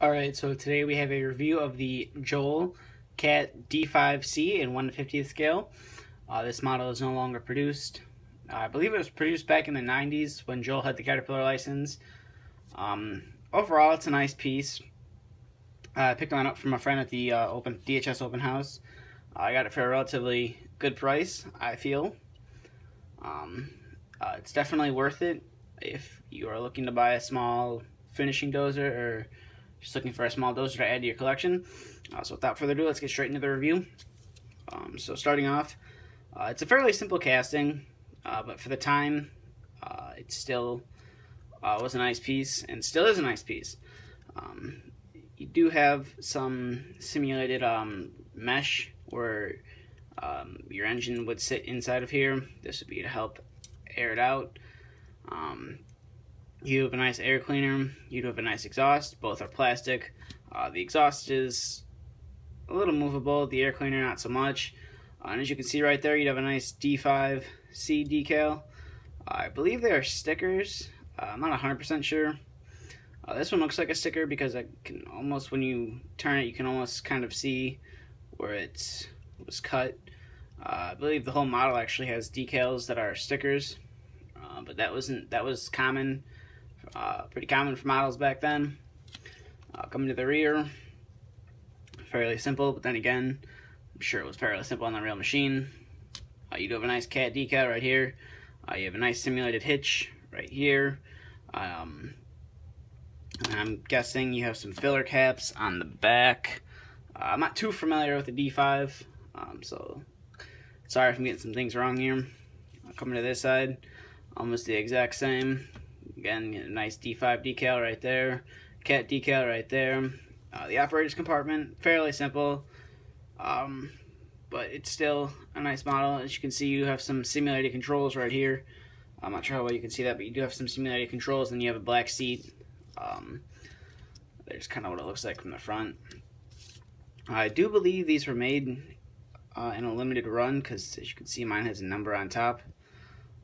Alright, so today we have a review of the Joal Cat D5C in 1/50th scale. This model is no longer produced. I believe it was produced back in the 90s when Joel had the Caterpillar license. Overall, it's a nice piece. I picked mine up from a friend at the DHS open house. I got it for a relatively good price, I feel. It's definitely worth it if you are looking to buy a small finishing dozer or just looking for a small dozer to add to your collection. So without further ado, let's get straight into the review. So starting off, it's a fairly simple casting, but for the time, it still was a nice piece and still is a nice piece. You do have some simulated mesh where your engine would sit inside of here. This would be to help air it out. You have a nice air cleaner. You do have a nice exhaust. Both are plastic. The exhaust is a little movable. The air cleaner not so much. And as you can see right there, you'd have a nice D5C decal. I believe they are stickers. I'm not 100% sure. This one looks like a sticker because I can almost, when you turn it, you can almost kind of see where it was cut. I believe the whole model actually has decals that are stickers, but that was common. Pretty common for models back then. Coming to the rear, fairly simple, but then again, I'm sure it was fairly simple on the real machine. You do have a nice cat decal right here. You have a nice simulated hitch right here. I'm guessing you have some filler caps on the back. I'm not too familiar with the D5, so sorry if I'm getting some things wrong here. Coming to this side, almost the exact same. Again, a nice D5 decal right there, cat decal right there. The operator's compartment, fairly simple, but it's still a nice model. As you can see, you have some simulated controls right here. I'm not sure how well you can see that, but you do have some simulated controls, and you have a black seat. There's kind of what it looks like from the front. I do believe these were made in a limited run, because as you can see, mine has a number on top.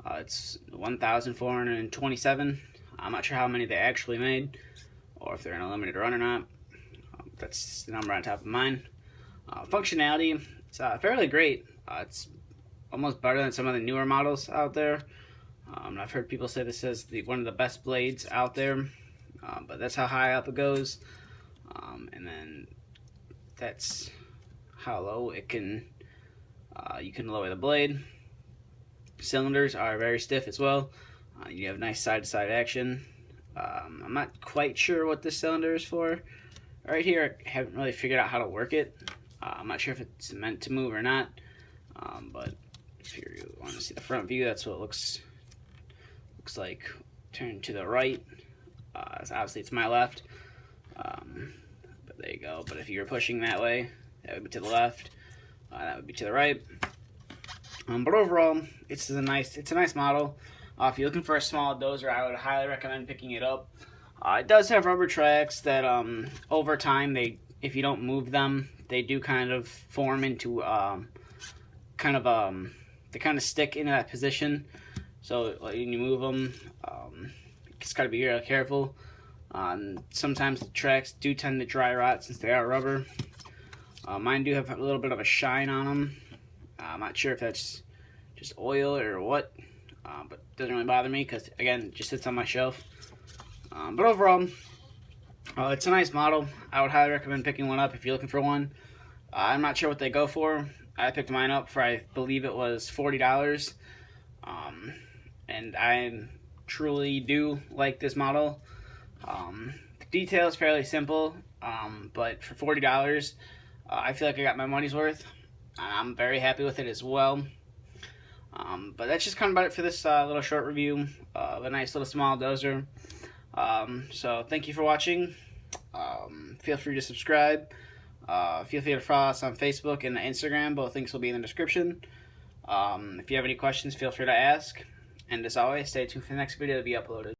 It's 1,427. I'm not sure how many they actually made, or if they're in a limited run or not. That's the number on top of mine. Functionality, it's fairly great. It's almost better than some of the newer models out there. I've heard people say this is one of the best blades out there, but that's how high up it goes. And then that's how low it can. You can lower the blade. Cylinders are very stiff as well. You have nice side-to-side action. I'm not quite sure what this cylinder is for. Right here, I haven't really figured out how to work it. I'm not sure if it's meant to move or not. But if you want to see the front view, that's what it looks like. Turn to the right. Obviously, it's my left. But there you go. But if you were pushing that way, that would be to the left. That would be to the right. But overall, it's a nice model. If you're looking for a small dozer, I would highly recommend picking it up. It does have rubber tracks that, over time, if you don't move them, they do kind of form into they kind of stick into that position. So when you move them, you just gotta be really careful. Sometimes the tracks do tend to dry rot since they are rubber. Mine do have a little bit of a shine on them. I'm not sure if that's just oil or what, but it doesn't really bother me because, again, it just sits on my shelf. But overall, it's a nice model. I would highly recommend picking one up if you're looking for one. I'm not sure what they go for. I picked mine up for, I believe it was $40. And I truly do like this model. The detail is fairly simple, but for $40, I feel like I got my money's worth. I'm very happy with it as well. But that's just kind of about it for this little short review of a nice little small dozer. So thank you for watching. Feel free to subscribe. Feel free to follow us on Facebook and Instagram. Both links will be in the description. If you have any questions, feel free to ask. And as always, stay tuned for the next video to be uploaded.